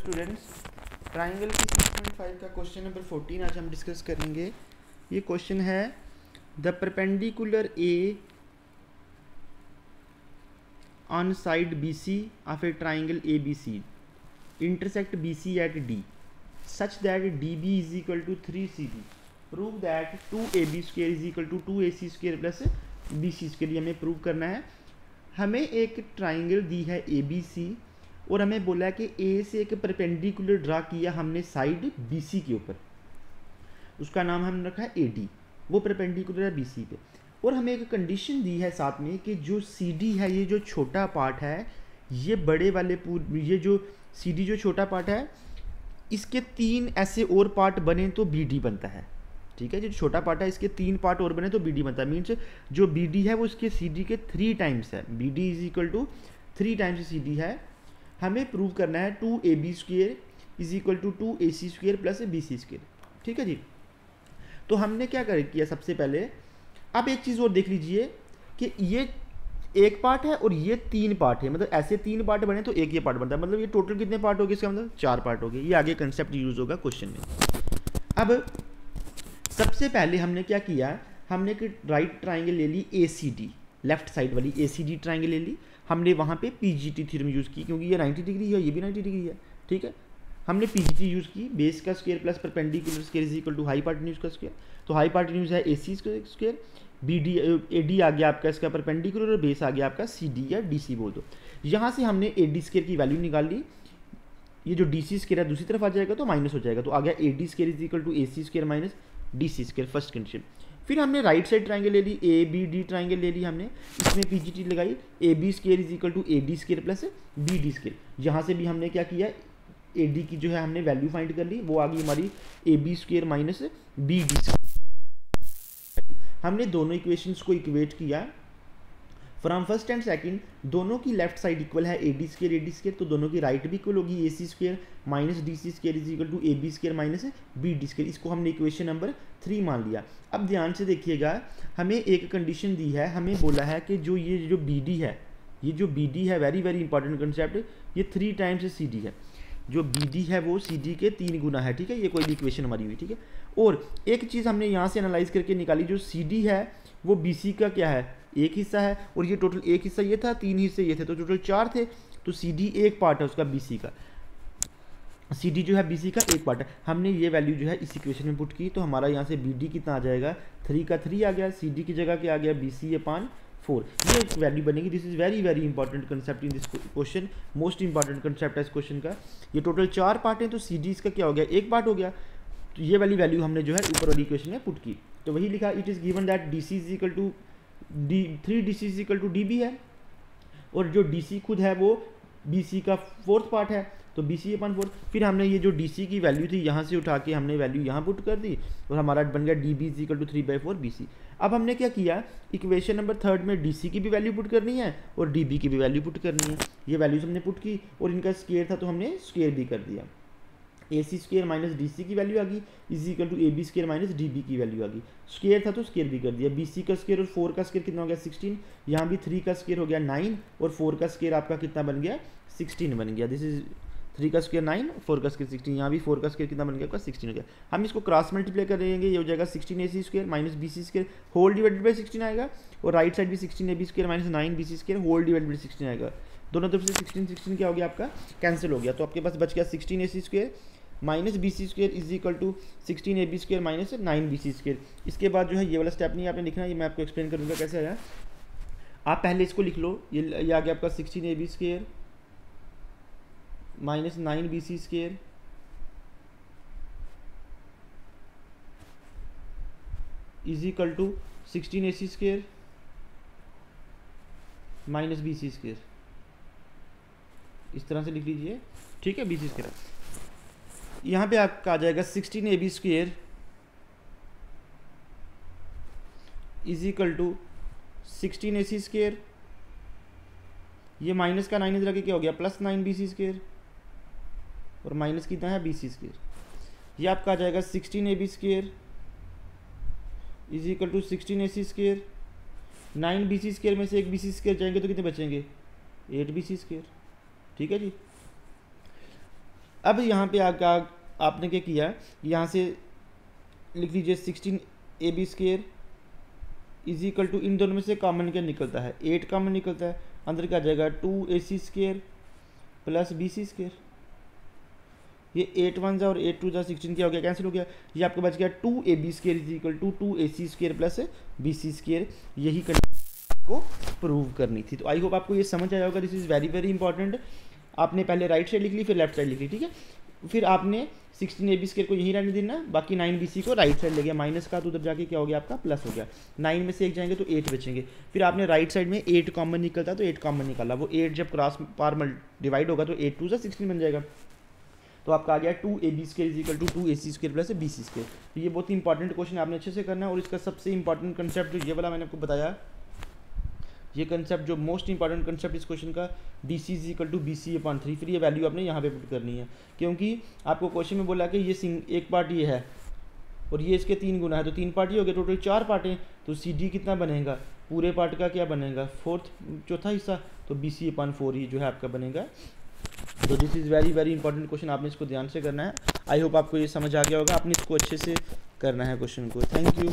Students, triangle की 6.5 का question number 14 आज हम डिस्कस करेंगे। ये क्वेश्चन है the perpendicular A on side BC of a triangle ABC intersect BC at D such that DB is equal to 3CD. Prove that 2AB square is equal to 2AC square plus BC square. ये हमें prove करना है। हमें एक triangle दी है ABC और हमें बोला है कि A से एक परपेंडिकुलर ड्रा किया हमने साइड BC के ऊपर, उसका नाम हमने रखा है AD, वो परपेंडिकुलर है BC पे। और हमें एक कंडीशन दी है साथ में कि जो CD है, ये जो छोटा पार्ट है, ये बड़े वाले ये जो CD जो छोटा पार्ट है, इसके 3 ऐसे और पार्ट बने तो BD बनता है। ठीक है, जो छोटा पार्ट है इसके 3 पार्ट और बने तो BD बनता है। मीन्स जो BD है वो इसके CD के 3 टाइम्स है। BD is equal to 3 times CD है। हमें प्रूव करना है 2AB square is equal to 2AC square plus BC square. ठीक है जी। तो हमने क्या किया सबसे पहले, अब एक चीज़ और देख लीजिए कि ये एक पार्ट है और ये 3 पार्ट है, मतलब ऐसे 3 पार्ट बने तो एक ये पार्ट बनता है, मतलब ये टोटल कितने पार्ट हो गए, इसका मतलब 4 पार्ट हो गए। ये आगे कंसेप्ट यूज होगा क्वेश्चन में। अब सबसे पहले हमने क्या किया, हमने एक राइट ट्राइंगल ले ली ACD, लेफ्ट साइड वाली ACD ट्राइंगल ले ली। हमने वहाँ पे PGT थ्योरम यूज़ की, क्योंकि ये 90 डिग्री है, ये भी 90 डिग्री है। ठीक है, हमने PGT यूज़ की, बेस का square plus perpendicular square is equal to hypotenuse का स्क्वायर। तो हाइपोटेन्यूज है AC स्क्वायर, AD आ गया आपका इसका परपेंडिकुलर, और बेस आ गया आपका CD या DC बोल दो। यहाँ से हमने AD स्क्वायर की वैल्यू निकाल ली। ये जो DC स्क्वायर है दूसरी तरफ आ जाएगा तो माइनस हो जाएगा, तो आ गया AD square is equal to AC square minus DC square, first condition. फिर हमने राइट साइड ट्राइंगल ले ली, ABD ट्राइंगल ले ली हमने, इसमें PGT लगाई, AB square is equal to AD square plus BD square. यहाँ से भी हमने क्या किया, AD की जो है हमने वैल्यू फाइंड कर ली, वो आ गई हमारी AB square minus BD square. हमने दोनों इक्वेशंस को इक्वेट किया फ्रॉम फर्स्ट एंड सेकंड, दोनों की लेफ्ट साइड इक्वल है AD स्क्वायर, तो दोनों की राइट भी इक्वल होगी, AC square minus DC square is equal to AB square minus BD square. इसको हमने इक्वेशन नंबर 3 मान लिया। अब ध्यान से देखिएगा, हमें एक कंडीशन दी है, हमें बोला है कि जो ये जो BD है, ये जो BD है, वेरी वेरी इंपॉर्टेंट कंसेप्ट, ये 3 टाइम्स CD है। जो BD है वो CD के 3 गुना है। ठीक है, ये कोई भी इक्वेशन हमारी हुई। ठीक है, और एक चीज़ हमने यहाँ से एनालाइज करके निकाली, जो CD है वो BC का क्या है, एक हिस्सा है, और ये टोटल एक हिस्सा ये था, 3 हिस्से ये थे, तो टोटल 4 थे। तो CD एक पार्ट है उसका BC का, CD जो है BC का एक पार्ट है। हमने ये वैल्यू जो है इस इक्वेशन में पुट की, तो हमारा यहाँ से BD कितना आ जाएगा, 3 का 3 आ गया, CD की जगह क्या आ गया, BC अपॉन 4, ये एक वैल्यू बनेगी। This is very very important concept in this question, most important concept है इस क्वेश्चन का। ये टोटल 4 पार्ट हैं, तो CD इसका क्या हो गया, एक पार्ट हो गया। तो ये वाली वैल्यू हमने जो है ऊपर वाली इक्वेशन में पुट की, तो वही लिखा, it is given that DC is equal to 3DC is equal to DB है, और जो DC खुद है वो BC का 4th पार्ट है, तो BC अपॉन 4। फिर हमने ये जो DC की वैल्यू थी यहाँ से उठा के हमने वैल्यू यहाँ पुट कर दी, और हमारा बन गया DB is equal to 3/4 BC। अब हमने क्या किया, इक्वेशन नंबर 3 में DC की भी वैल्यू पुट करनी है और DB की भी वैल्यू पुट करनी है। ये वैल्यूज हमने पुट की, और इनका स्क्वायर था तो हमने स्क्वायर भी कर दिया। AC स्क्वायर माइनस DC की वैल्यू आ गई is equal to AB square minus DB की वैल्यू आ गई। स्क्वायर था तो स्क्वायर भी कर दिया। BC का स्क्वायर और 4 का स्क्वायर कितना हो गया, 16। यहाँ भी 3 का स्क्वायर हो गया 9, और 4 का स्क्वायर आपका कितना बन गया, 16 बन गया। दिस इज 3 का स्क्वायर 9, 4 का स्क्वायर 16। यहाँ भी 4 का स्क्वायर कितना बन गया, आपका 16 हो गया। हम इसको क्रॉस मल्टीप्लाई करेंगे, ये हो जाएगा 16AC square minus BC square whole divided by 16 आएगा, और राइट साइड भी 16AB square minus 9BC square whole divided by 16 आएगा। दोनों तरफ से 16 क्या हो गया, आपका कैंसिल हो गया, तो आपके पास बच गया 16AC square minus BC square is equal to 16AB square minus 9BC square. इसके बाद जो है ये वाला स्टेप नहीं आपने लिखना, ये मैं आपको एक्सप्लेन करूँगा कैसे आया। आप पहले इसको लिख लो, ये आ गया आपका 16AB square minus 9BC square is equal to 16AC square minus BC square, इस तरह से लिख लीजिए। ठीक है, BC स्क्वायर यहाँ पे आपका आ जाएगा 16AB square is equal to 16AC square, ये माइनस का 9 इधर आके क्या हो गया, प्लस 9BC स्क्वायर, और माइनस कितना है BC स्क्वायर। ये आपका आ जाएगा 16AB square is equal to 16AC square, 9BC square में से एक BC स्क्वायर जाएंगे तो कितने बचेंगे, 8BC स्क्वायर। ठीक है जी। अब यहाँ पे आपने क्या किया, यहाँ से लिख लीजिए 16ab² इज इक्वल टू, इन दोनों में से कॉमन क्या निकलता है, 8 कॉमन निकलता है, अंदर क्या आ जाएगा 2ac² प्लस bc²। ये 8 1 और 8 2 16 क्या हो गया, कैंसिल हो गया। ये आपको बच गया 2ab² is equal to 2ac² plus bc²। यही को प्रूव करनी थी। तो आई होप आपको ये समझ आया होगा। This is very very important. आपने पहले राइट साइड लिख ली, फिर लेफ्ट साइड लिख ली, ठीक है। फिर आपने 16ab² को यहीं रहने देना, बाकी 9bc को राइट साइड ले गया, माइनस का तो उधर जाके क्या हो गया आपका प्लस हो गया। 9 में से 1 जाएंगे तो 8 बचेंगे। फिर आपने राइट साइड में 8 कॉमन निकलता तो 8 कॉमन निकाला, वो 8 जब क्रॉस पार डिवाइड होगा तो 8 2 16 बन जाएगा। तो आपका आ गया 2ab² is equal to 2ac² plus bc²। तो ये बहुत ही इंपॉर्टेंट क्वेश्चन आपने अच्छे से करना है। और इसका सबसे इंपॉर्टेंट कंसेप्ट जो ये वाला मैंने आपको बताया, ये कंसेप्ट जो मोस्ट इंपॉर्टेंट कंसेप्ट इस क्वेश्चन का, DC is equal to BC/3। फिर ये वैल्यू आपने यहाँ पे पुट करनी है, क्योंकि आपको क्वेश्चन में बोला कि ये एक पार्ट ये है और ये इसके 3 गुना है, तो 3 पार्ट ही हो गए, टोटल 4 पार्ट हैं। तो CD कितना बनेगा, पूरे पार्ट का क्या बनेगा, चौथा हिस्सा, तो BC/4 ही जो है आपका बनेगा। तो this is very very important question, आपने इसको ध्यान से करना है। आई होप आपको ये समझ आ गया होगा। आपने इसको अच्छे से करना है क्वेश्चन को। Thank you.